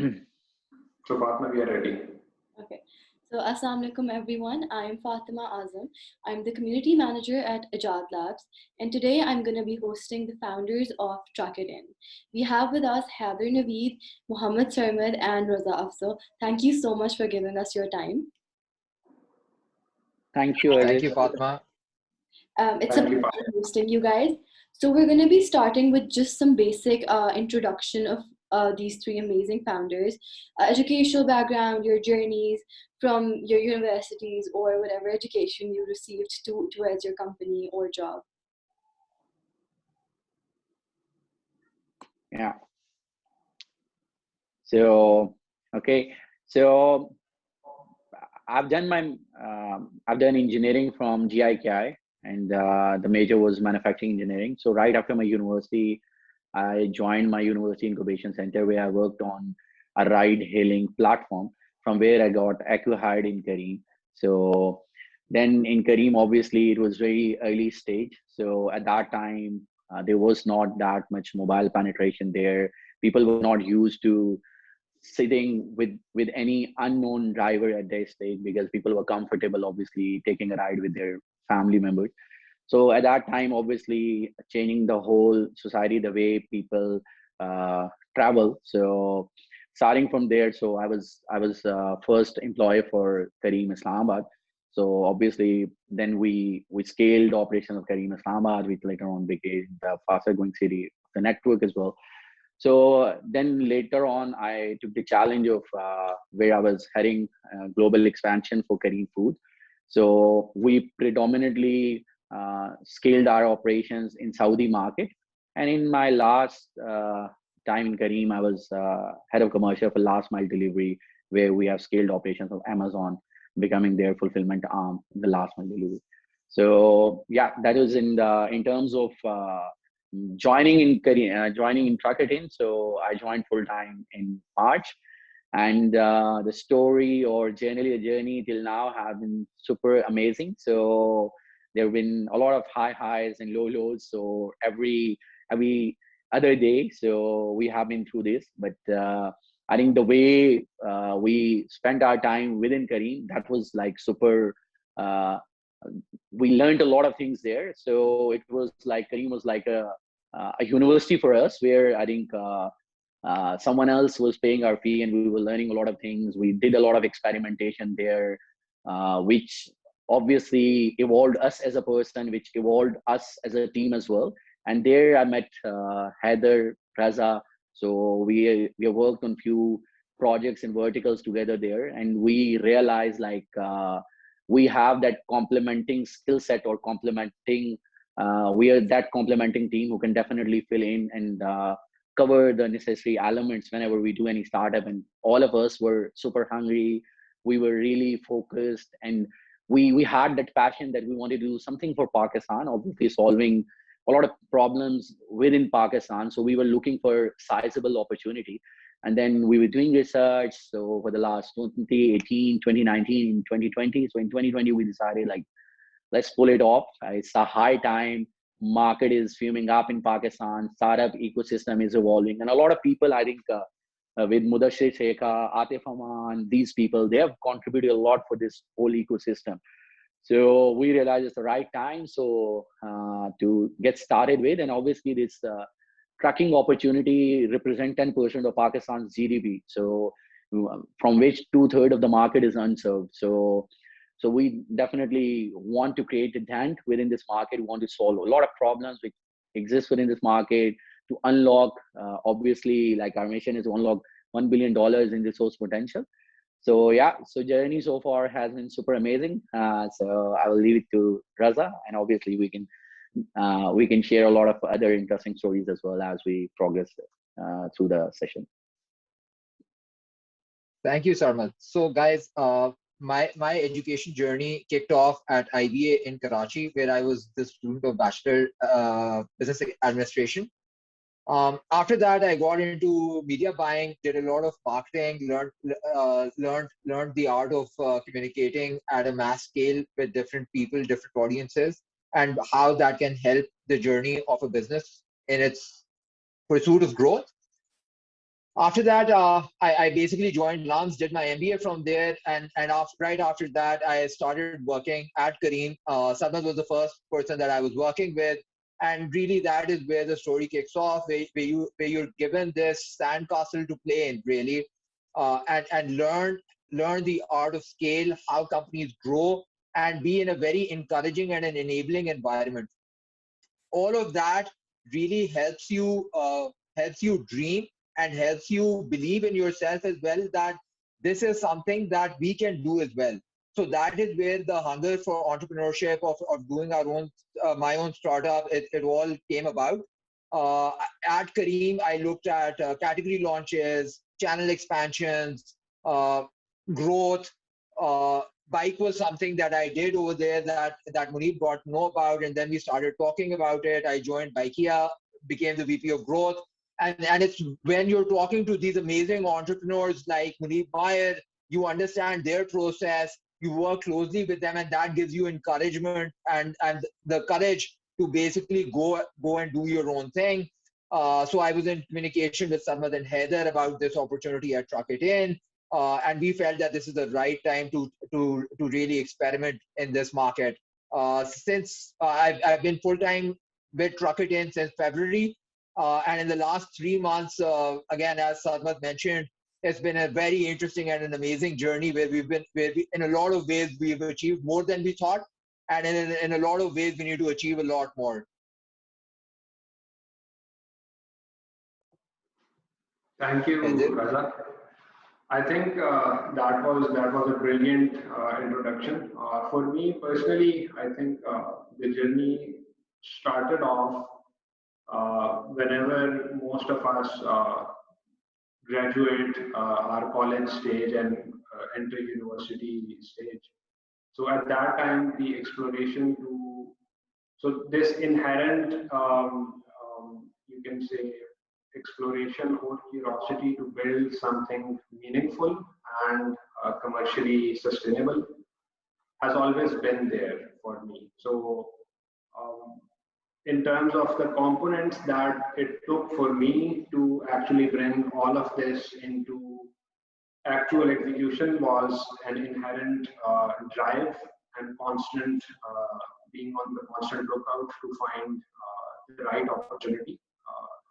So Fatma, we are ready. Okay. So Assalamu alaikum everyone. I'm Fatima Azam. I'm the community manager at Ejad Labs, and today I'm going to be hosting the founders of Truck It In. We have with us Haider, Navid, Muhammad Sarmad, and Raza Afzal. Thank you so much for giving us your time. Thank you. Thank you, Fatima. It's a pleasure hosting you guys. So we're going to be starting with just some basic introduction of these three amazing founders, educational background, your journeys from your universities or whatever education you received towards your company or job. Yeah. So, okay. So I've done engineering from GIKI, and the major was manufacturing engineering. So right after my university, I joined my university incubation center where I worked on a ride-hailing platform, from where I got acquired in Careem. So then in Careem, obviously, it was very early stage. So at that time, there was not that much mobile penetration there. People were not used to sitting with any unknown driver at their stage, because people were comfortable, obviously, taking a ride with their family members. So at that time, obviously, changing the whole society, the way people travel. So starting from there, so I was first employee for Careem Islamabad. So obviously, then we scaled operations of Careem Islamabad, which later on became the faster growing city of the network as well. So then later on, I took the challenge of where I was heading global expansion for Careem Food. So we predominantly scaled our operations in Saudi market. And in my last time in Careem, I was head of commercial for last mile delivery, where we have scaled operations of Amazon, becoming their fulfillment arm in the last mile delivery. So yeah, that was in terms of joining in Truck It In. So I joined full time in March, and the story, or generally the journey till now, have been super amazing. So there have been a lot of high highs and low lows. So every other day, so we have been through this. But I think the way we spent our time within Careem, that was like super. We learned a lot of things there. So it was like Careem was like a university for us, where I think someone else was paying our fee, and we were learning a lot of things. We did a lot of experimentation there, which obviously evolved us as a person, which evolved us as a team as well. And there I met Haider, Raza. So we worked on few projects and verticals together there, and we realized like we have that complementing skill set, or complementing we are that complementing team who can definitely fill in and cover the necessary elements whenever we do any startup. And all of us were super hungry. We were really focused, and we had that passion that we wanted to do something for Pakistan, obviously solving a lot of problems within Pakistan. So we were looking for sizable opportunity. And then we were doing research. So for the last 2018, 2019, 2020. So in 2020, we decided like, let's pull it off. It's a high time. Market is fuming up in Pakistan. Startup ecosystem is evolving. And a lot of people, I think, with Mudashir Shekha, Atif Aman, these people, they have contributed a lot for this whole ecosystem. So we realized it's the right time to get started with. And obviously this trucking opportunity represent 10% of Pakistan's GDP. So from which 2/3 of the market is unserved. So we definitely want to create a dent within this market. We want to solve a lot of problems which exist within this market, to unlock, obviously, like our mission is to unlock $1 billion in resource potential. So yeah, so journey so far has been super amazing. So I will leave it to Raza, and obviously we can share a lot of other interesting stories as well as we progress through the session. Thank you, Sarmad. So guys, my education journey kicked off at IBA in Karachi, where I was the student of Bachelor Business Administration. After that, I got into media buying, did a lot of marketing, learned the art of communicating at a mass scale with different people, different audiences, and how that can help the journey of a business in its pursuit of growth. After that, I basically joined LUMS, did my MBA from there, and right after that, I started working at Careem. Sarmad was the first person that I was working with, and really that is where the story kicks off, where you're given this sandcastle to play in, really, and learn the art of scale, how companies grow, and be in a very encouraging and an enabling environment. All of that really helps you dream and helps you believe in yourself as well, that this is something that we can do as well. So that is where the hunger for entrepreneurship, of doing our own my own startup, it all came about. At Careem, I looked at category launches, channel expansions, uh, growth. Bike was something that I did over there that Munib got to know about, and then we started talking about it. I joined Bikea, became the VP of growth, and it's when you're talking to these amazing entrepreneurs like Munib Bayer, you understand their process, you work closely with them, and that gives you encouragement and the courage to basically go and do your own thing. So I was in communication with Sarmad and Haider about this opportunity at Truck It In. And we felt that this is the right time to really experiment in this market. Since I've been full time with Truck It In since February, and in the last 3 months, again, as Sarmad mentioned, it's been a very interesting and an amazing journey where we, in a lot of ways, we've achieved more than we thought, and in a lot of ways, we need to achieve a lot more. Thank you, Raza. I think that was a brilliant introduction. For me personally, I think the journey started off whenever most of us graduate our college stage and enter university stage. So at that time, the exploration to so this inherent you can say exploration or curiosity to build something meaningful and commercially sustainable has always been there for me. So um, in terms of the components that it took for me to actually bring all of this into actual execution was an inherent drive and constant being on the constant lookout to find the right opportunity.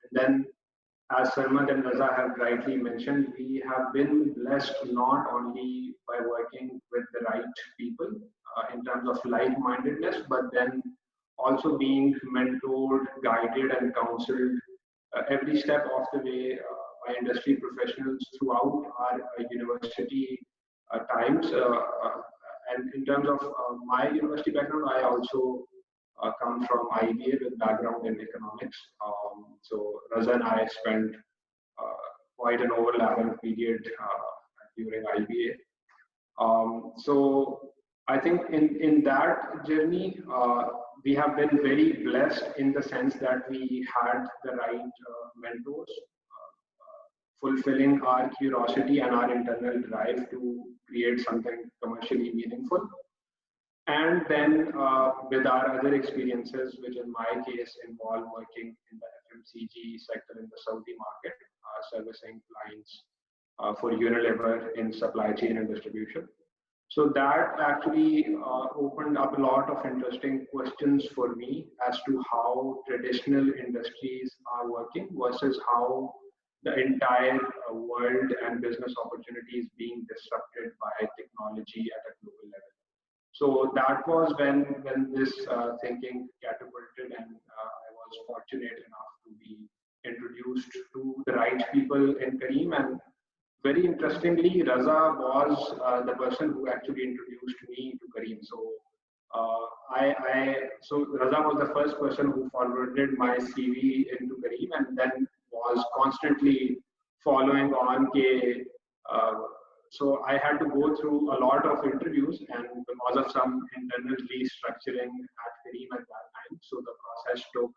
And then, as Sarmad and Raza have rightly mentioned, we have been blessed not only by working with the right people in terms of like-mindedness, but then also being mentored, guided, and counseled every step of the way by industry professionals throughout our university times. And in terms of my university background, I also come from IBA with background in economics. So Raza and I spent quite an overlapping period during IBA. So I think in that journey, we have been very blessed in the sense that we had the right mentors, fulfilling our curiosity and our internal drive to create something commercially meaningful. And then with our other experiences, which in my case involve working in the FMCG sector in the Saudi market, servicing clients for Unilever in supply chain and distribution. So that actually opened up a lot of interesting questions for me as to how traditional industries are working versus how the entire world and business opportunities being disrupted by technology at a global level. So that was when this thinking catapulted, and I was fortunate enough to be introduced to the right people in Careem. And very interestingly, Raza was the person who actually introduced me to Careem. So so Raza was the first person who forwarded my CV into Careem, and then was constantly following on. Uh, so I had to go through a lot of interviews, and because of some internal restructuring at Careem at that time, so the process took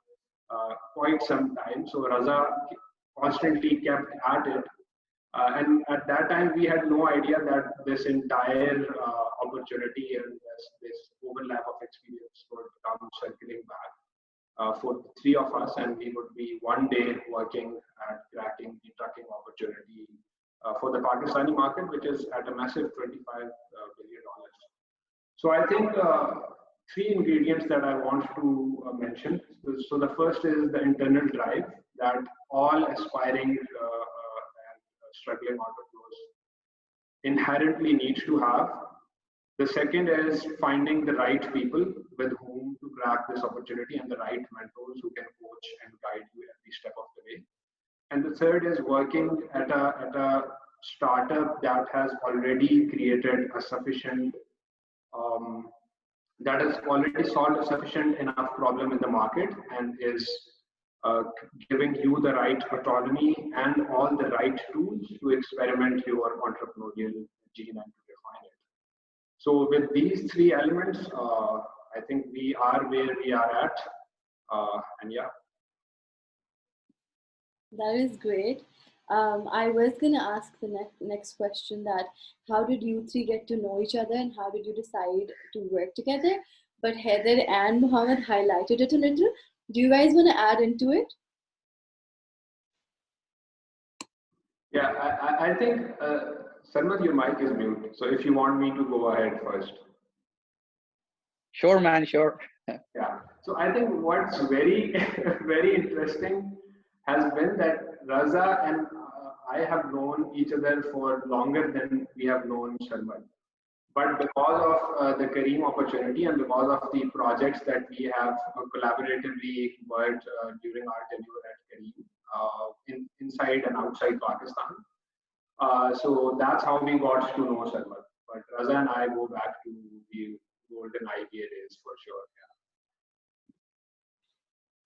quite some time. So Raza constantly kept at it. And at that time, we had no idea that this entire opportunity and this overlap of experience would come circling back. for the three of us, and we would be one day working at cracking the trucking opportunity for the Pakistani market, which is at a massive $25 billion. So I think three ingredients that I want to mention. So the first is the internal drive that all aspiring and struggling entrepreneurs inherently need to have. The second is finding the right people with whom to crack this opportunity and the right mentors who can coach and guide you every step of the way. And the third is working at a startup that has already created a sufficient that has already solved a sufficient enough problem in the market and is giving you the right autonomy and all the right tools to experiment your entrepreneurial gene and to refine it. So with these three elements, I think we are where we are at, and yeah. That is great. I was gonna ask the next question, that how did you three get to know each other and how did you decide to work together? But Haider and Muhammad highlighted it a little. Do you guys want to add into it? Yeah, I think, Sarmad, your mic is mute. So if you want me to go ahead first. Sure, man, sure. Yeah. So I think what's very, very interesting has been that Raza and I have known each other for longer than we have known Sarmad. But because of the Careem opportunity and because of the projects that we have collaboratively worked during our tenure at Careem, inside and outside Pakistan, so that's how we got to know Sarmad. But Raza and I go back to the golden IBA days for sure.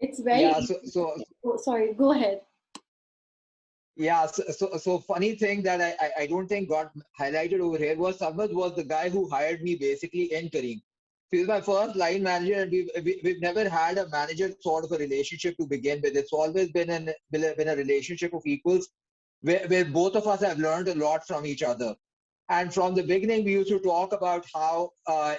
Yeah. It's very oh, sorry, go ahead. Yeah, so funny thing that I don't think got highlighted over here was Sarmad was the guy who hired me basically in Careem. He was my first line manager, and we've never had a manager sort of a relationship to begin with. It's always been a relationship of equals, where both of us have learned a lot from each other. And from the beginning, we used to talk about how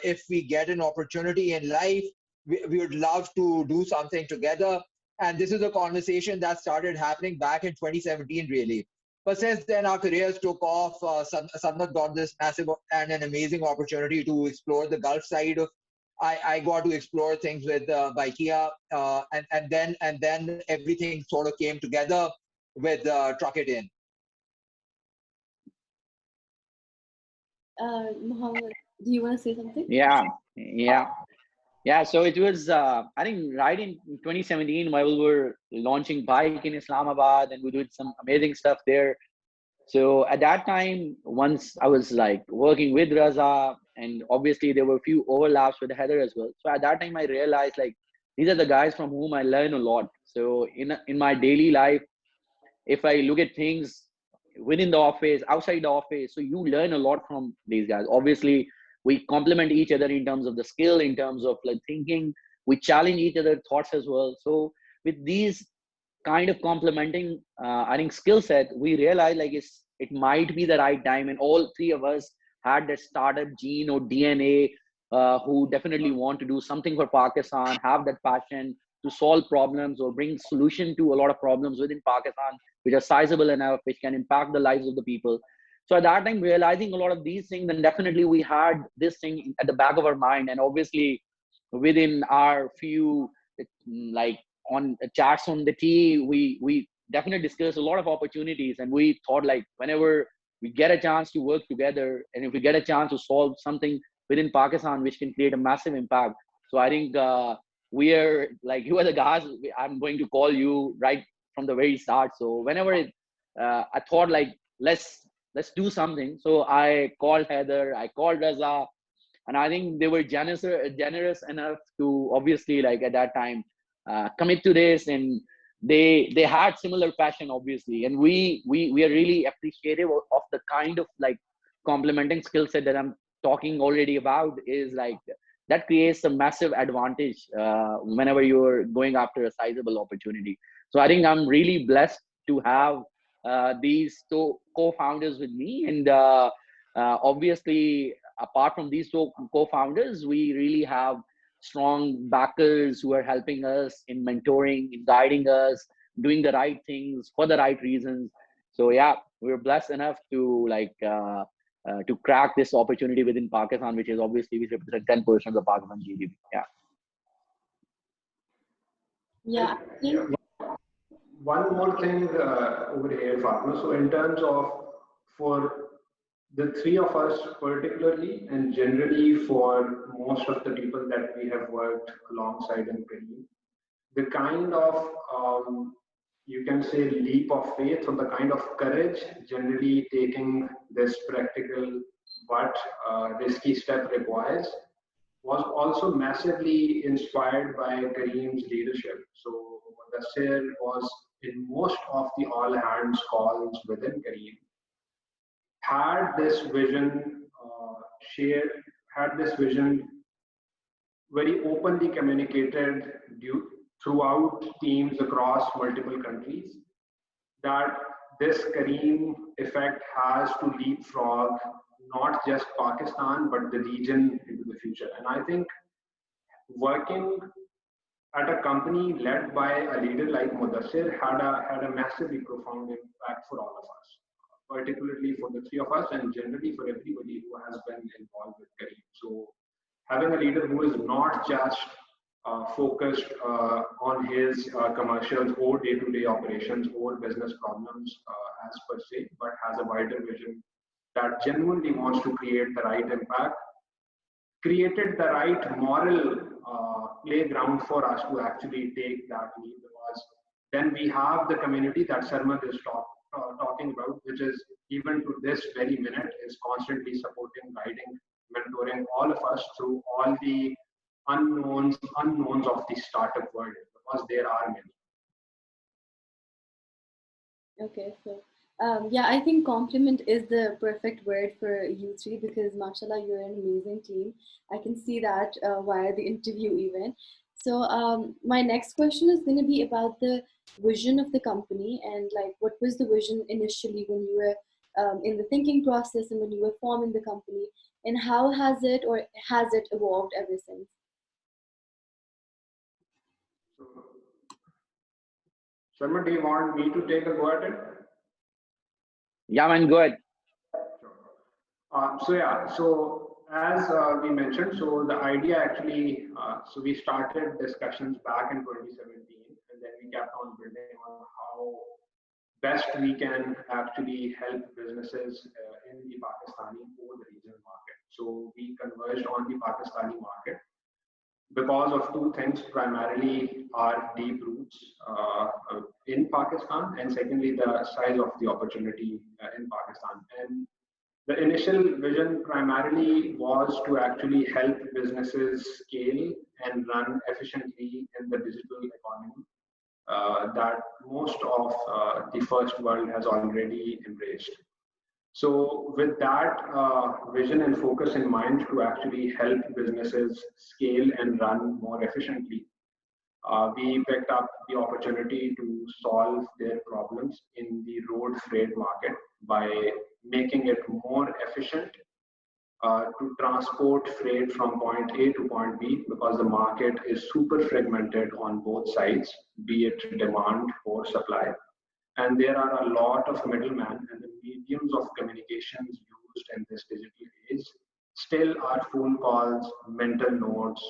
if we get an opportunity in life, we would love to do something together. And this is a conversation that started happening back in 2017, really. But since then, our careers took off. Samad got this massive and an amazing opportunity to explore the Gulf side of. I got to explore things with Baikia, and then everything sort of came together with Truck It In. Muhammad, do you want to say something? Yeah. So it was, I think, right in 2017 while we were launching Bike in Islamabad, and we did some amazing stuff there. So at that time, once I was like working with Raza, and obviously there were a few overlaps with Haider as well. So at that time, I realized like these are the guys from whom I learn a lot. So in my daily life, if I look at things within the office, outside the office, so you learn a lot from these guys. Obviously, we complement each other in terms of the skill, in terms of like thinking. We challenge each other's thoughts as well. So with these kind of complementing, I think, skill set, we realized like it might be the right time, and all three of us had that startup gene or DNA, who definitely want to do something for Pakistan, have that passion to solve problems or bring solution to a lot of problems within Pakistan, which are sizable enough, which can impact the lives of the people. So at that time, realizing a lot of these things, then definitely we had this thing at the back of our mind. And obviously within our few, like on chats on the tea, we definitely discussed a lot of opportunities. And we thought like whenever we get a chance to work together, and if we get a chance to solve something within Pakistan, which can create a massive impact. So I think we are like, you are the guys I'm going to call you right from the very start. So whenever I thought like, let's do something. So I called Haider, I called Raza, and I think they were generous enough to obviously like at that time commit to this, and they had similar passion obviously, and we are really appreciative of the kind of like complementing skill set that I'm talking already about. Is like that creates a massive advantage whenever you're going after a sizable opportunity. So I think I'm really blessed to have these two co-founders with me, and obviously apart from these two co-founders, we really have strong backers who are helping us in mentoring, in guiding us, doing the right things for the right reasons. So yeah, we're blessed enough to to crack this opportunity within Pakistan, which is obviously, which represents 10% of the Pakistan GDP. Yeah. Yeah. One more thing over here, Fatima. So in terms of, for the three of us particularly, and generally for most of the people that we have worked alongside in Careem, the kind of you can say leap of faith, or the kind of courage generally taking this practical but risky step requires, was also massively inspired by Kareem's leadership. So Mudassir was in most of the all hands calls within Careem, had this vision shared, had this vision very openly communicated throughout teams across multiple countries, that this Careem effect has to leapfrog not just Pakistan but the region into the future. And I think working at a company led by a leader like Mudassir had a massively profound impact for all of us, particularly for the three of us, and generally for everybody who has been involved with Careem. So having a leader who is not just focused on his commercials or day-to-day operations or business problems as per se, but has a wider vision that genuinely wants to create the right impact, created the right moral playground for us to actually take that lead, because then we have the community that Sarmad is talking about, which is even to this very minute is constantly supporting, guiding, mentoring all of us through all the unknowns of the startup world, because there are many. Okay, so yeah, I think compliment is the perfect word for you three, because mashallah, you're an amazing team. I can see that via the interview even. So my next question is going to be about the vision of the company, and like what was the vision initially when you were in the thinking process and when you were forming the company, and how has it evolved ever since? Sharma, do you want me to take a go at it? Yeah, man, go ahead. So as we mentioned, so the idea actually, so we started discussions back in 2017, and then we kept on building on how best we can actually help businesses in the Pakistani or the regional market. So we converged on the Pakistani market because of two things: primarily our deep roots in Pakistan, and secondly the size of the opportunity in Pakistan. And the initial vision primarily was to actually help businesses scale and run efficiently in the digital economy that most of the first world has already embraced. So with that vision and focus in mind to actually help businesses scale and run more efficiently, we picked up the opportunity to solve their problems in the road freight market by making it more efficient to transport freight from point A to point B, because the market is super fragmented on both sides, be it demand or supply. And there are a lot of middlemen, and the mediums of communications used in this digital age still are phone calls, mental notes,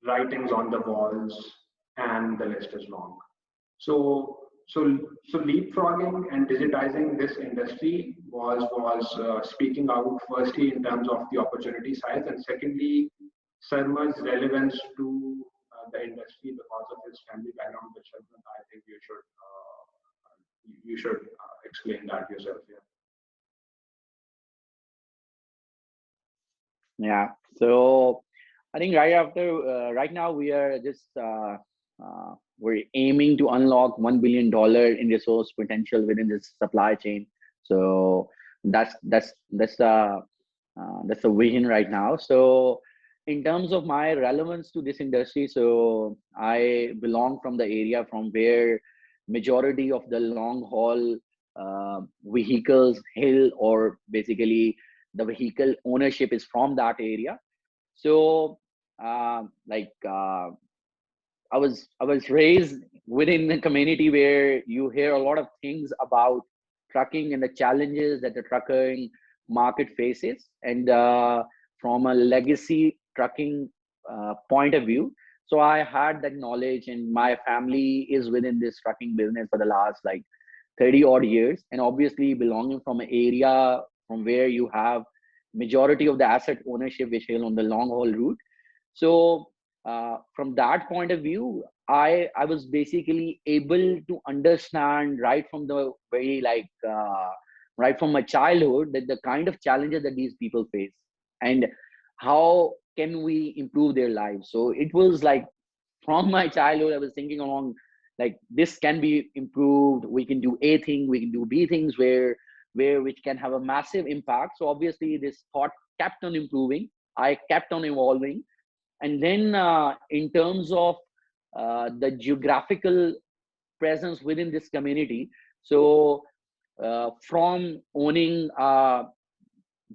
writings on the walls, and the list is long. So leapfrogging and digitizing this industry was speaking out firstly in terms of the opportunity size, and secondly, Sarmad's relevance to the industry because of his family background, which I think you should explain that yourself. Yeah. So I think right now we are just we're aiming to unlock $1 billion in resource potential within this supply chain. So that's the vision right now. So in terms of my relevance to this industry, so I belong from the area from where majority of the long haul vehicles hail, or basically the vehicle ownership is from that area. So like I was raised within a community where you hear a lot of things about trucking and the challenges that the trucking market faces, and from a legacy trucking point of view. So I had that knowledge, and my family is within this trucking business for the last like 30 odd years, and obviously belonging from an area from where you have majority of the asset ownership which is on the long haul route. So from that point of view, I was basically able to understand right from the very right from my childhood that the kind of challenges that these people face and how can we improve their lives. So it was like from my childhood I was thinking along like this can be improved, we can do A thing, we can do B things where which can have a massive impact. So obviously this thought kept on improving, I kept on evolving. And then in terms of the geographical presence within this community, so from owning a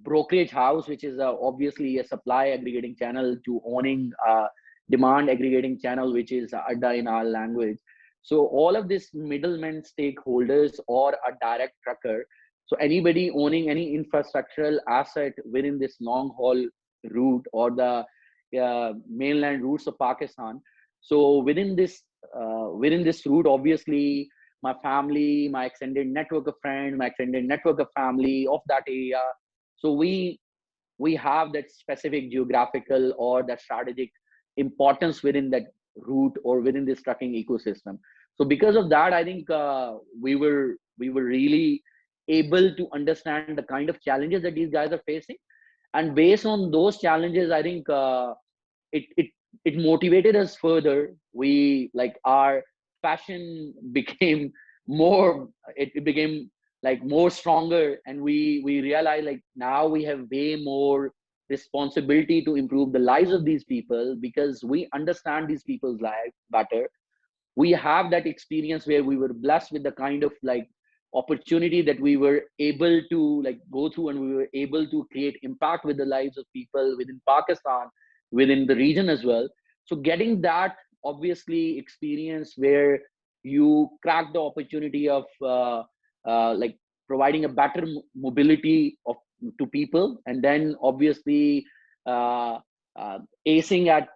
brokerage house, which is obviously a supply aggregating channel, to owning a demand aggregating channel, which is adda in our language. So all of these middlemen stakeholders or a direct trucker, so anybody owning any infrastructural asset within this long haul route or the mainland routes of Pakistan. So within this route, obviously my family, my extended network of friends, my extended network of family of that area. So we have that specific geographical or that strategic importance within that route or within this trucking ecosystem. So because of that, I think we were really able to understand the kind of challenges that these guys are facing, and based on those challenges, I think it it motivated us further. We like our passion became more. It became like more stronger, and we realized like now we have way more responsibility to improve the lives of these people because we understand these people's lives better. We have that experience where we were blessed with the kind of like opportunity that we were able to like go through, and we were able to create impact with the lives of people within Pakistan, within the region as well. So getting that obviously experience where you crack the opportunity of like providing a better mobility of to people, and then obviously uh, acing at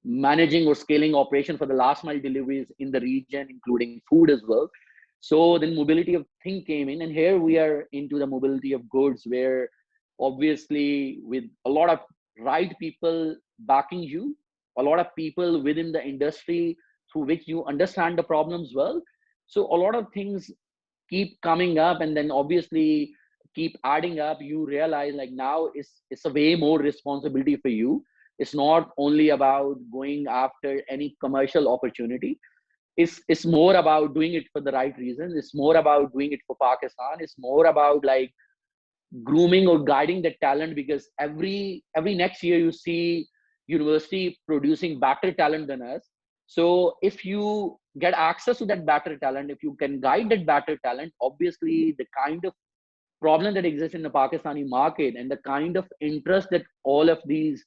managing or scaling operation for the last mile deliveries in the region, including food as well. So then mobility of thing came in, and here we are into the mobility of goods, where obviously with a lot of right people backing you, a lot of people within the industry through which you understand the problems well. So a lot of things keep coming up, and then obviously keep adding up. You realize like now it's a way more responsibility for you. It's not only about going after any commercial opportunity. It's more about doing it for the right reasons. It's more about doing it for Pakistan. It's more about like grooming or guiding the talent, because every next year you see university producing better talent than us. So if you get access to that better talent, if you can guide that better talent, obviously the kind of problem that exists in the Pakistani market and the kind of interest that all of these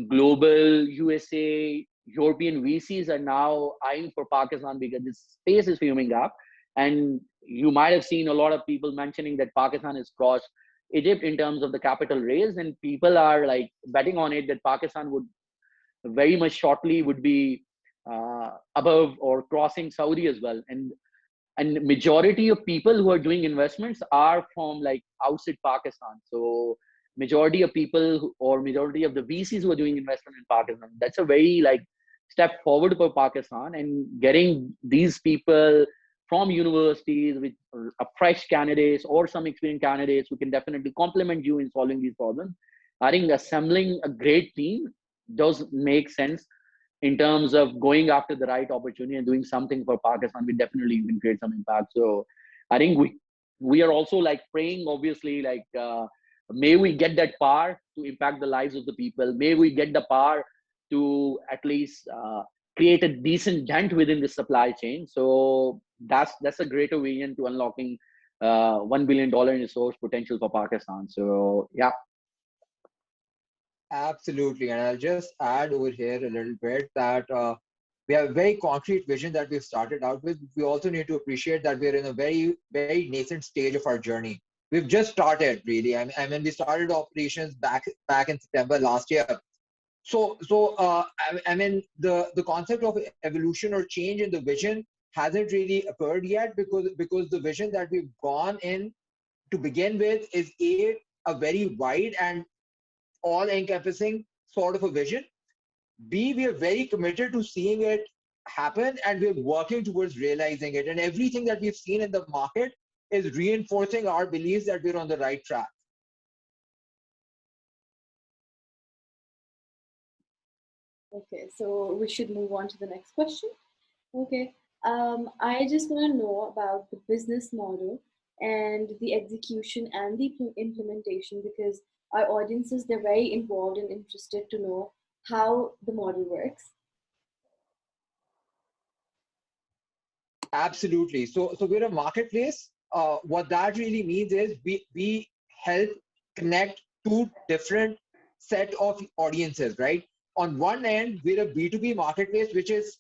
global USA, European VCs are now eyeing for Pakistan, because this space is firming up. And you might have seen a lot of people mentioning that Pakistan has crossed Egypt in terms of the capital raise, and people are like betting on it that Pakistan would very much shortly would be above or crossing Saudi as well. And majority of people who are doing investments are from like outside Pakistan. So majority of people or majority of the VCs who are doing investment in Pakistan, that's a very like step forward for Pakistan. And getting these people from universities with a fresh candidates or some experienced candidates who can definitely complement you in solving these problems. I think assembling a great team does make sense in terms of going after the right opportunity and doing something for Pakistan. We definitely can create some impact. So I think we are also like praying, obviously, like may we get that power to impact the lives of the people. May we get the power to at least create a decent dent within the supply chain. So that's a greater vision to unlocking $1 billion in resource potential for Pakistan. So yeah. Absolutely. And I'll just add over here a little bit that we have a very concrete vision that we've started out with. We also need to appreciate that we're in a very, very nascent stage of our journey. We've just started, really. I mean, we started operations back in September last year. I mean, the concept of evolution or change in the vision hasn't really occurred yet because the vision that we've gone in to begin with is a very wide and all-encompassing sort of a vision. B, we are very committed to seeing it happen and we're working towards realizing it. And everything that we've seen in the market is reinforcing our beliefs that we're on the right track. Okay, so we should move on to the next question. Okay, I just want to know about the business model and the execution and the implementation, because our audiences, they're very involved and interested to know how the model works. Absolutely. So we're a marketplace. What that really means is we help connect two different set of audiences, right? On one end, we're a B2B marketplace, which is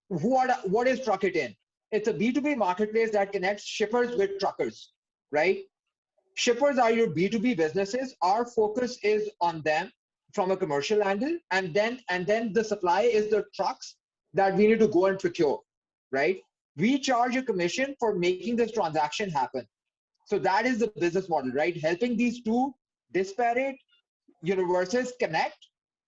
what is Truck It In? It's a B2B marketplace that connects shippers with truckers, right? Shippers are your B2B businesses. Our focus is on them from a commercial angle, and then the supply is the trucks that we need to go and procure, right? We charge a commission for making this transaction happen. So that is the business model, right? Helping these two disparate universes connect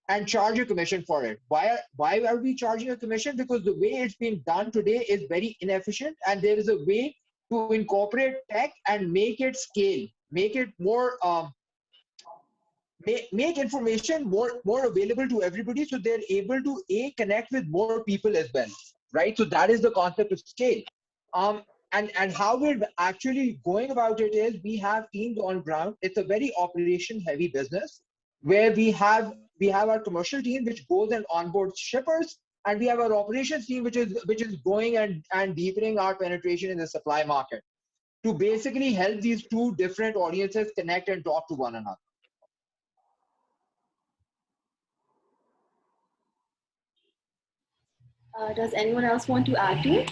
and charge a commission for it. Why are we charging a commission? Because the way it's being done today is very inefficient, and there is a way to incorporate tech and make it scale, make it more make information more available to everybody, so they're able to connect with more people as well, right? So that is the concept of scale. And how we're actually going about it is we have teams on ground. It's a very operation heavy business where we have our commercial team which goes and onboards shippers, and we have our operations team which is going and deepening our penetration in the supply market to basically help these two different audiences connect and talk to one another. Does anyone else want to add to it?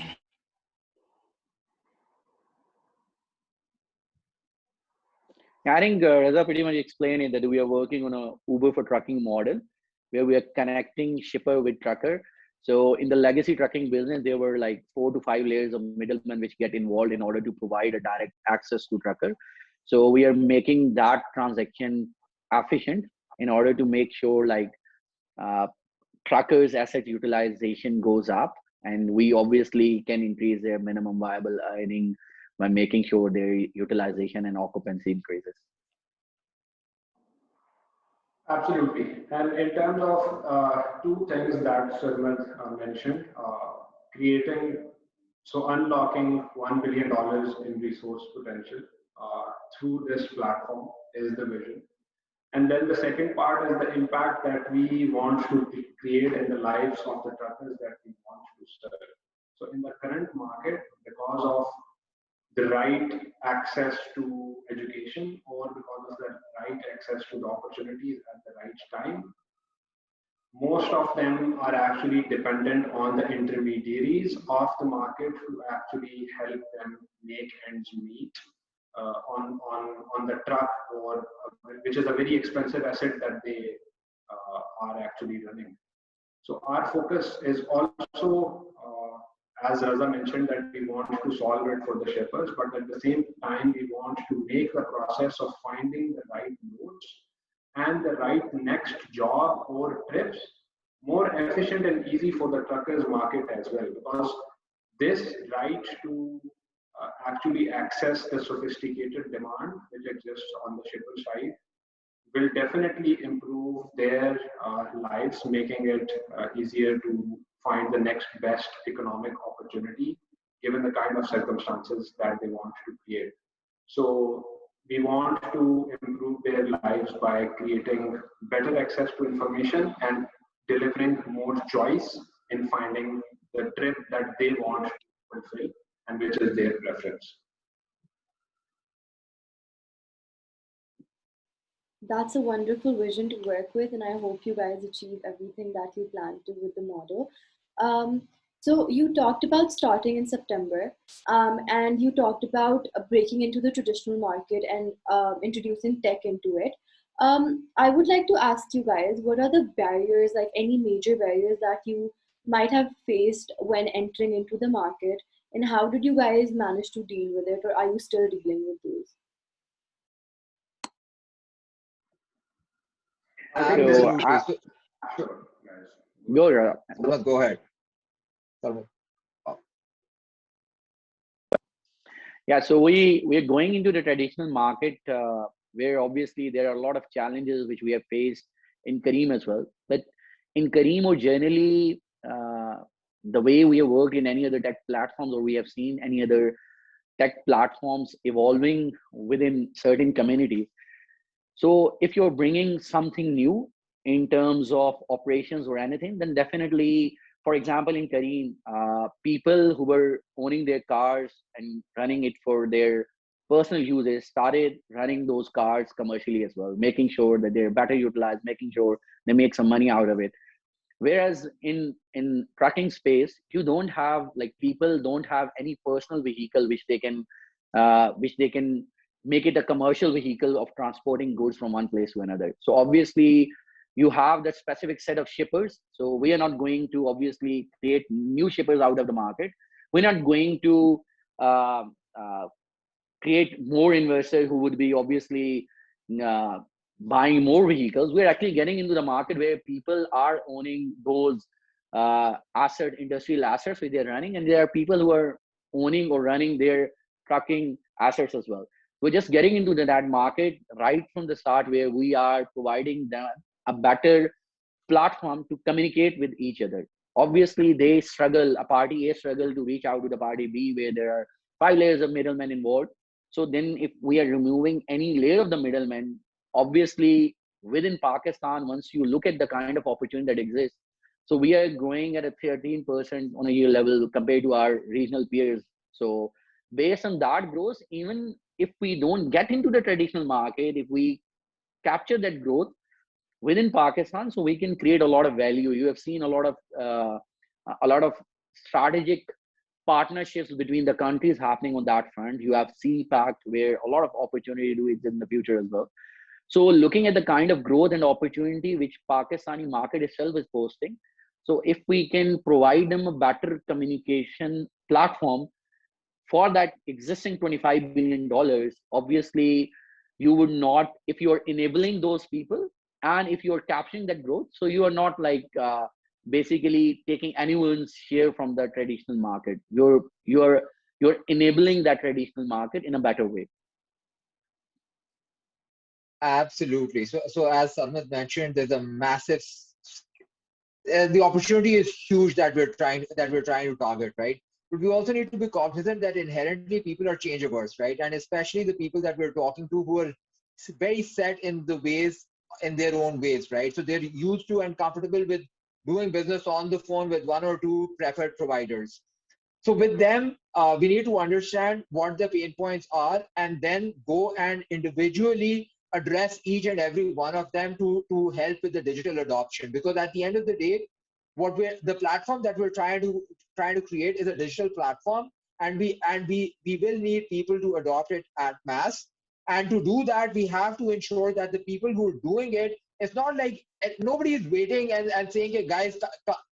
I think Raza pretty much explained it, that we are working on a Uber for trucking model where we are connecting shipper with trucker. So in the legacy trucking business, there were like 4 to 5 layers of middlemen which get involved in order to provide a direct access to trucker. So we are making that transaction efficient in order to make sure like truckers' asset utilization goes up, and we obviously can increase their minimum viable earning by making sure their utilization and occupancy increases. Absolutely. And in terms of two things that Sarmad mentioned, unlocking $1 billion in resource potential through this platform is the vision. And then the second part is the impact that we want to create in the lives of the truckers that we want to serve. So in the current market, because of the right access to education or because of the right access to the opportunities at the right time, most of them are actually dependent on the intermediaries of the market who actually help them make ends meet on the truck, or which is a very expensive asset that they are actually running. So our focus is also, as Raza mentioned, that we want to solve it for the shippers, but at the same time, we want to make the process of finding the right nodes and the right next job or trips more efficient and easy for the truckers market as well, because this right to actually access the sophisticated demand which exists on the shipper side will definitely improve their lives, making it easier to find the next best economic opportunity given the kind of circumstances that they want to create. So we want to improve their lives by creating better access to information and delivering more choice in finding the trip that they want to fulfill and which is their preference. That's a wonderful vision to work with, and I hope you guys achieve everything that you plan to with the model. So you talked about starting in September, and you talked about breaking into the traditional market and introducing tech into it. I would like to ask you guys, what are the barriers, like any major barriers that you might have faced when entering into the market, and how did you guys manage to deal with it, or are you still dealing with those? I think So Absolutely. So, sure, guys. go, Ra- Sarmad, go ahead. Sarmad. Yeah, so we're going into the traditional market where obviously there are a lot of challenges which we have faced in Careem as well. But in Careem or generally, the way we have worked in any other tech platforms, or we have seen any other tech platforms evolving within certain communities. So if you're bringing something new in terms of operations or anything, then definitely, for example, in Kareem, people who were owning their cars and running it for their personal uses started running those cars commercially as well, making sure that they're better utilized, making sure they make some money out of it. Whereas in trucking space, you don't have, like, people don't have any personal vehicle which they can make it a commercial vehicle of transporting goods from one place to another. So obviously you have that specific set of shippers. So we are not going to obviously create new shippers out of the market. We're not going to uh, uh, create more investors who would be obviously uh, buying more vehicles. We're actually getting into the market where people are owning those industrial assets which they're running, and there are people who are owning or running their trucking assets as well. We're just getting into that market right from the start, where we are providing them a better platform to communicate with each other. Obviously, they struggle, a party A struggle to reach out to the party B, where there are 5 layers of middlemen involved. So then if we are removing any layer of the middlemen, obviously within Pakistan, once you look at the kind of opportunity that exists, so we are growing at a 13% on a year level compared to our regional peers. So based on that growth, even if we don't get into the traditional market, if we capture that growth within Pakistan, so we can create a lot of value. You have seen a lot of strategic partnerships between the countries happening on that front. You have CPAC, where a lot of opportunity to exist in the future as well. So looking at the kind of growth and opportunity which Pakistani market itself is posting, so if we can provide them a better communication platform for that existing $25 billion, obviously you would not, if you're enabling those people and if you're capturing that growth, so you are not like basically taking anyone's share from the traditional market. You're enabling that traditional market in a better way. Absolutely. So as Sarmad mentioned, there's a massive the opportunity is huge that we're trying to target, right? But we also need to be cognizant that inherently people are change averse, right? And especially the people that we're talking to who are very set in the ways, in their own ways, right? So they're used to and comfortable with doing business on the phone with one or two preferred providers. So with them, we need to understand what the pain points are and then go and individually address each and every one of them to help with the digital adoption. Because at the end of the day, the platform that we're trying to create is a digital platform, and we will need people to adopt it at mass. And to do that, we have to ensure that the people who are doing it, it's not like nobody is waiting and saying, hey guys,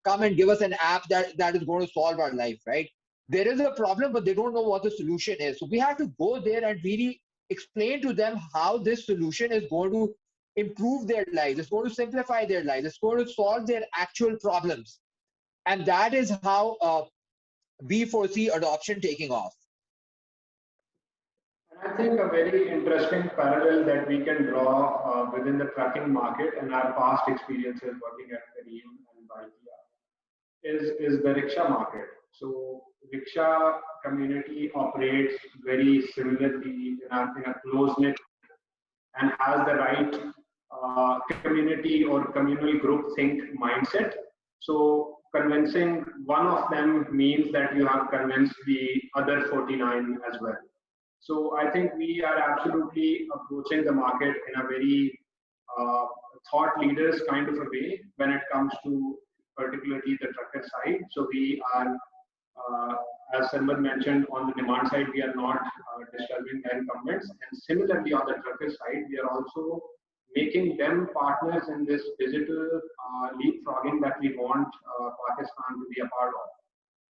come and give us an app that is going to solve our life, right? There is a problem, but they don't know what the solution is. So we have to go there and really explain to them how this solution is going to improve their lives. It's going to simplify their lives. It's going to solve their actual problems. And that is how we foresee adoption taking off. And I think a very interesting parallel that we can draw within the trucking market and our past experiences working at Careem and Baikia is the rickshaw market. So rickshaw community operates very similarly in a close knit and has the right community or communal group think mindset. So convincing one of them means that you have convinced the other 49 as well. So I think we are absolutely approaching the market in a very thought leaders kind of a way when it comes to particularly the trucker side. So we are, as Sarmad mentioned, on the demand side, we are not disturbing the incumbents. And similarly, on the trucker side, we are also making them partners in this digital leapfrogging that we want Pakistan to be a part of.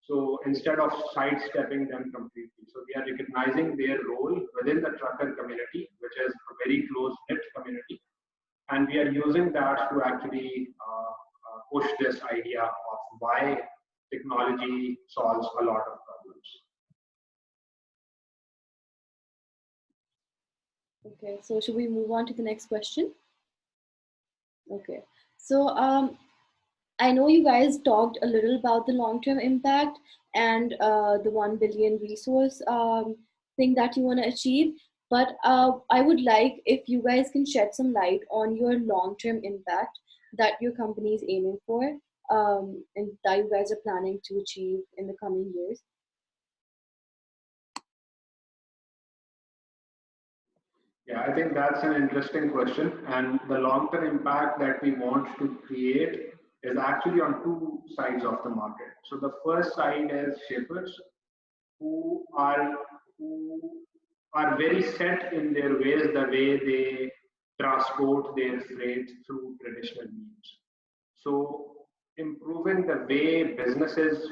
So instead of sidestepping them completely, so we are recognizing their role within the trucker community, which is a very close-knit community, and we are using that to actually push this idea of why technology solves a lot of problems. Okay, so should we move on to the next question? Okay, so I know you guys talked a little about the long-term impact and the 1 billion resource thing that you want to achieve, but I would like if you guys can shed some light on your long-term impact that your company is aiming for and that you guys are planning to achieve in the coming years. Yeah, I think that's an interesting question. And the long-term impact that we want to create is actually on two sides of the market. So the first side is shippers who are very set in their ways, the way they transport their freight through traditional means. So improving the way businesses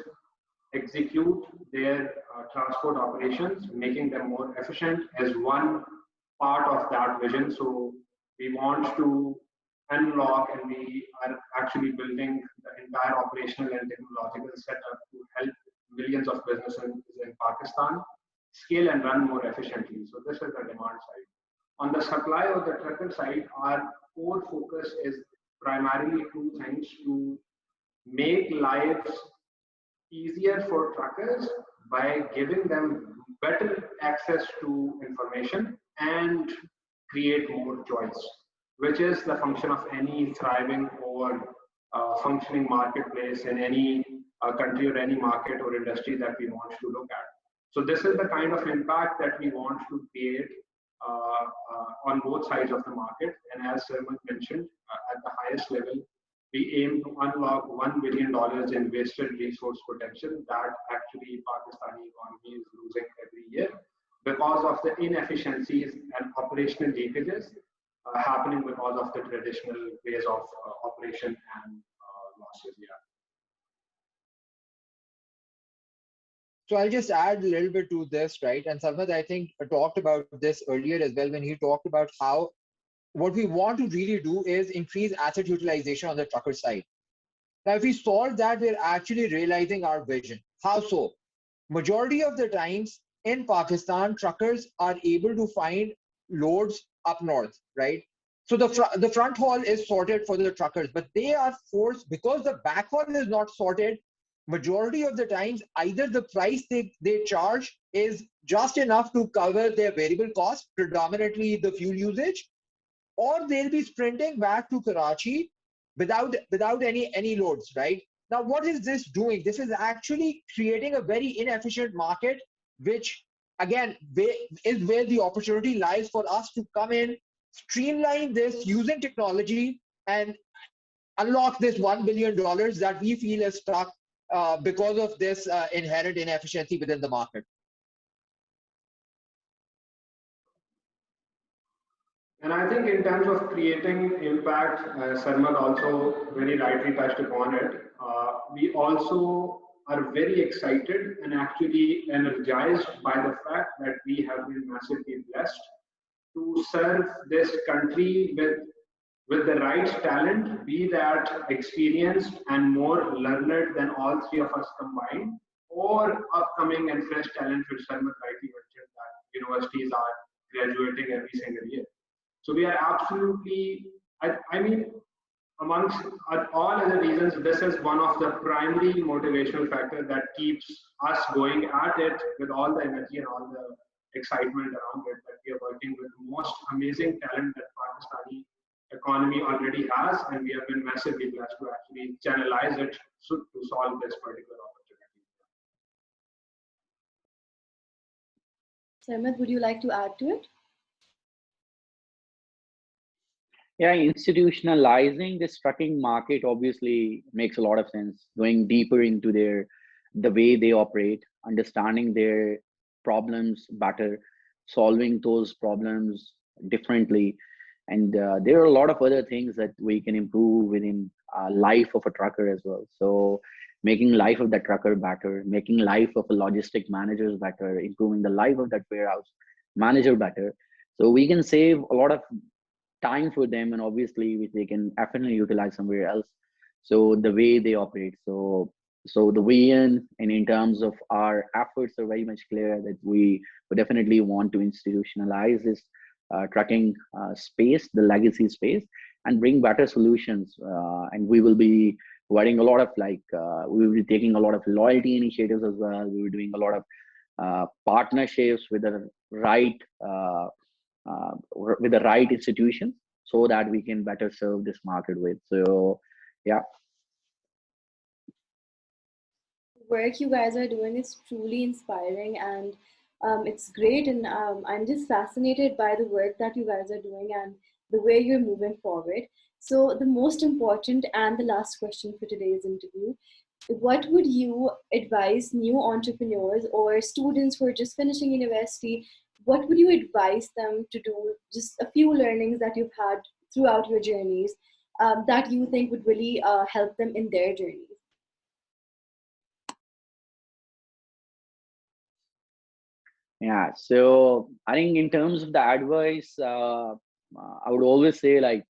execute their transport operations, making them more efficient is one part of that vision. So we want to unlock, and we are actually building the entire operational and technological setup to help millions of businesses in Pakistan scale and run more efficiently. So this is the demand side. On the supply or the trucker side, our core focus is primarily two things: to make lives easier for truckers by giving them better access to information and create more choice, which is the function of any thriving or functioning marketplace in any country or any market or industry that we want to look at. So this is the kind of impact that we want to create on both sides of the market. And as Sarmad mentioned, at the highest level, we aim to unlock $1 billion in wasted resource potential that actually Pakistani economy is losing every year because of the inefficiencies and operational leakages happening because of the traditional ways of operation and losses. Yeah. So I'll just add a little bit to this, right? And Sarmad, I think, talked about this earlier as well when he talked about how what we want to really do is increase asset utilization on the trucker side. Now, if we solve that, we're actually realizing our vision. How so? Majority of the times in Pakistan, truckers are able to find loads up north, right? So the front haul is sorted for the truckers, but they are forced, because the back haul is not sorted, majority of the times, either the price they charge is just enough to cover their variable cost, predominantly the fuel usage, or they'll be sprinting back to Karachi without any loads, right? Now, what is this doing? This is actually creating a very inefficient market, which again is where the opportunity lies for us to come in, streamline this using technology, and unlock this $1 billion that we feel is stuck because of this inherent inefficiency within the market. And I think in terms of creating impact, Sarmad also very rightly touched upon it. We also are very excited and actually energized by the fact that we have been massively blessed to serve this country with the right talent, be that experienced and more learned than all three of us combined, or upcoming and fresh talent, which Sarmad rightly mentioned that universities are graduating every single year. So we are absolutely, I mean, amongst all other reasons, this is one of the primary motivational factors that keeps us going at it with all the energy and all the excitement around it, that we are working with the most amazing talent that Pakistani economy already has, and we have been massively blessed to actually channelize it to solve this particular opportunity. Sarmad, would you like to add to it? Yeah, institutionalizing this trucking market obviously makes a lot of sense. Going deeper into the way they operate, understanding their problems better, solving those problems differently, and there are a lot of other things that we can improve within life of a trucker as well. So, making life of the trucker better, making life of a logistic managers better, improving the life of that warehouse manager better. So we can save a lot of time for them, and obviously which they can definitely utilize somewhere else. So the way they operate, so the way in terms of our efforts are very much clear that we would definitely want to institutionalize this trucking space, the legacy space, and bring better solutions, and we will be providing a lot of we will be taking a lot of loyalty initiatives as well. We were doing a lot of partnerships with the right with the right institutions so that we can better serve this market with. So, yeah. Work you guys are doing is truly inspiring, and it's great. And I'm just fascinated by the work that you guys are doing and the way you're moving forward. So, the most important and the last question for today's interview: what would you advise new entrepreneurs or students who are just finishing university? What would you advise them to do? Just a few learnings that you've had throughout your journeys that you think would really help them in their journeys. Yeah, so I think in terms of the advice, I would always say, like,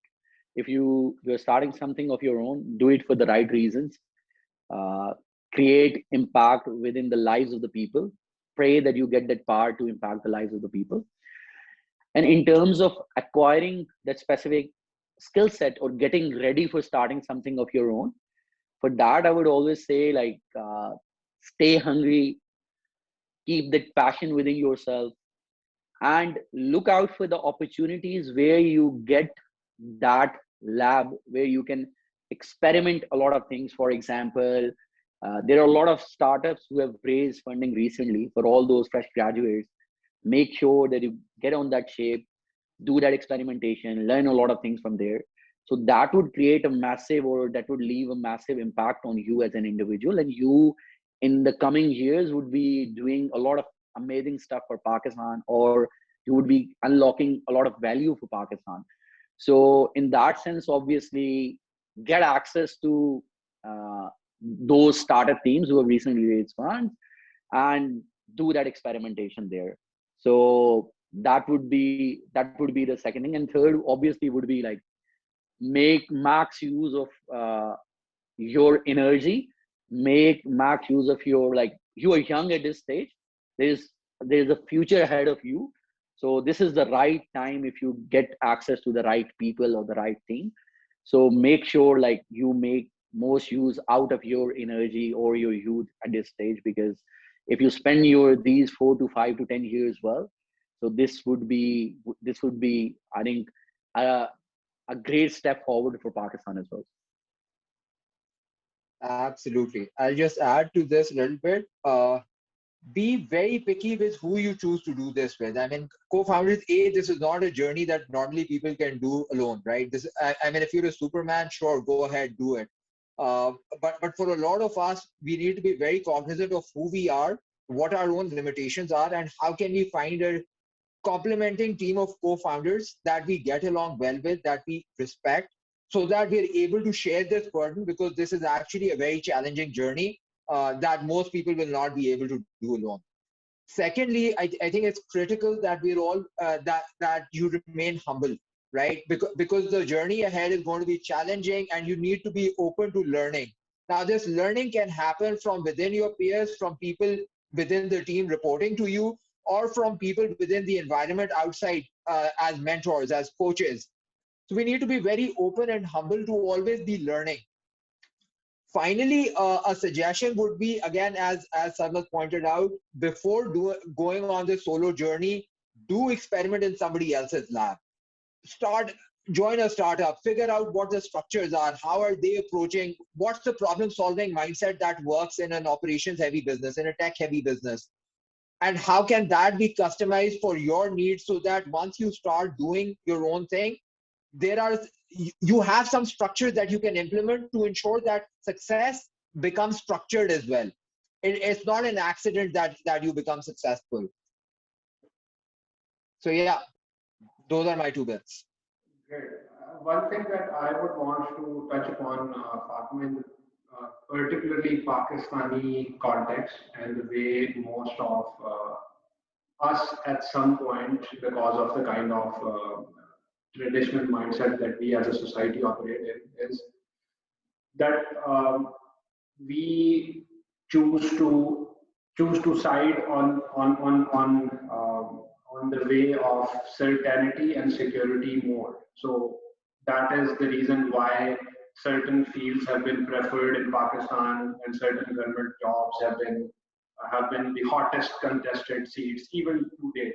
if you're starting something of your own, do it for the right reasons. uh, Create impact within the lives of the people. Pray that you get that power to impact the lives of the people. And in terms of acquiring that specific skill set or getting ready for starting something of your own, for that I would always say, like, stay hungry, keep that passion within yourself, and look out for the opportunities where you get that lab where you can experiment a lot of things. For example, there are a lot of startups who have raised funding recently. For all those fresh graduates, make sure that you get on that shape, do that experimentation, learn a lot of things from there. So that would create a massive, or that would leave a massive impact on you as an individual, and you in the coming years would be doing a lot of amazing stuff for Pakistan, or you would be unlocking a lot of value for Pakistan. So in that sense, obviously, get access to uh, those startup teams who have recently raised funds, and do that experimentation there. So that would be the second thing. And third, obviously, would be like, make max use of your energy, make max use of your, like, you are young at this stage. There's a future ahead of you. So this is the right time if you get access to the right people or the right thing. So make sure, like, you make most use out of your energy or your youth at this stage, because if you spend your these 4 to 5 to 10 years well, so this would be I think a, a great step forward for Pakistan as well. Absolutely. I'll just add to this a little bit. Be very picky with who you choose to do this with. I mean, co-founders, this is not a journey that normally people can do alone, right? I mean, if you're a Superman, sure, go ahead, do it. But for a lot of us, we need to be very cognizant of who we are, what our own limitations are, and how can we find a complementing team of co-founders that we get along well with, that we respect, so that we're able to share this burden, because this is actually a very challenging journey that most people will not be able to do alone. Secondly, I think it's critical that we're all that you remain humble, right? Because the journey ahead is going to be challenging, and you need to be open to learning. Now, this learning can happen from within your peers, from people within the team reporting to you, or from people within the environment outside as mentors, as coaches. So we need to be very open and humble to always be learning. Finally, a suggestion would be, again, as Sarmad pointed out, before going on the solo journey, do experiment in somebody else's lab. Join a startup, figure out what the structures are, how are they approaching, what's the problem solving mindset that works in an operations heavy business, in a tech heavy business, and how can that be customized for your needs, so that once you start doing your own thing, you have some structures that you can implement to ensure that success becomes structured as well. It's not an accident that you become successful. So yeah, those are my 2 bits. Great. One thing that I would want to touch upon, Fatima, in the particularly Pakistani context and the way most of us at some point, because of the kind of traditional mindset that we as a society operate in, is that we choose to side on the way of certainty and security more. So that is the reason why certain fields have been preferred in Pakistan, and certain government jobs have been the hottest contested seats even to date.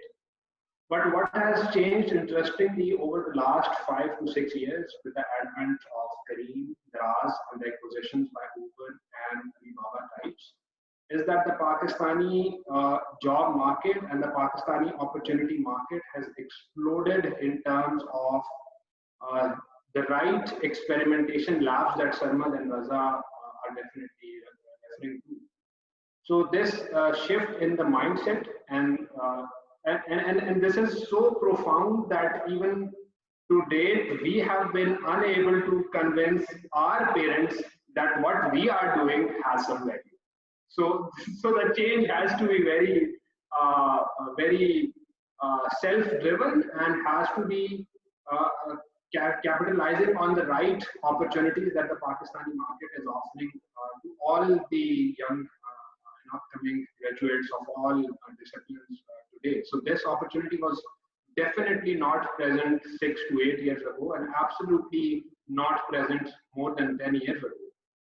But what has changed interestingly over the last 5 to 6 years with the advent of Careem, Raza, and the acquisitions by Uber and Alibaba types is that the Pakistani job market and the Pakistani opportunity market has exploded in terms of the right experimentation labs that Sarmad and Raza are definitely referring to. So this shift in the mindset and this is so profound that even to date we have been unable to convince our parents that what we are doing has some value. So the change has to be very self-driven and has to be capitalizing on the right opportunities that the Pakistani market is offering to all the young upcoming graduates of all disciplines today. So this opportunity was definitely not present 6 to 8 years ago, and absolutely not present more than 10 years ago.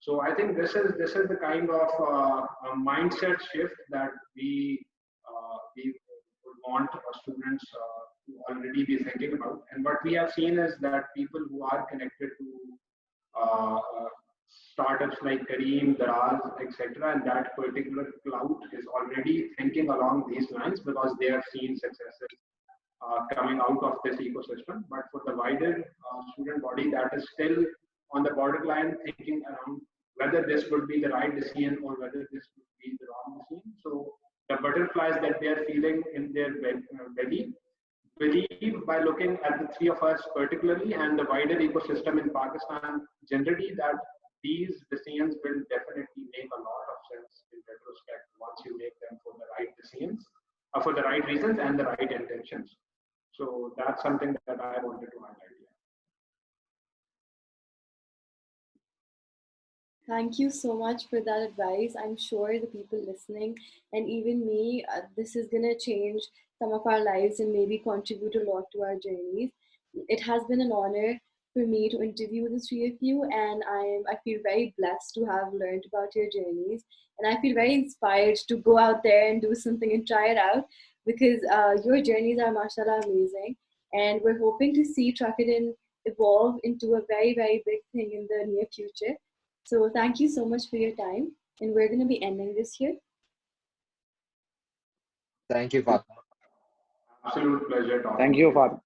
So I think this is the kind of mindset shift that we would want our students to already be thinking about. And what we have seen is that people who are connected to startups like Careem, Daraz, etc., and that particular cloud is already thinking along these lines because they have seen successes coming out of this ecosystem. But for the wider student body that is still on the borderline thinking around whether this would be the right decision or whether this would be the wrong decision. So the butterflies that they are feeling in their belly, believe by looking at the 3 of us particularly and the wider ecosystem in Pakistan generally that these decisions will definitely make a lot of sense in retrospect once you make them for the right decisions, for the right reasons and the right intentions. So that's something that I wanted to highlight here. Thank you so much for that advice. I'm sure the people listening and even me, this is going to change some of our lives and maybe contribute a lot to our journeys. It has been an honor for me to interview the 3 of you, and I feel very blessed to have learned about your journeys, and I feel very inspired to go out there and do something and try it out because your journeys are mashallah amazing, and we're hoping to see Truckadin evolve into a very, very big thing in the near future. So thank you so much for your time, and we're going to be ending this here. Thank you, Fatima. Absolute pleasure. Thank you, Fatima.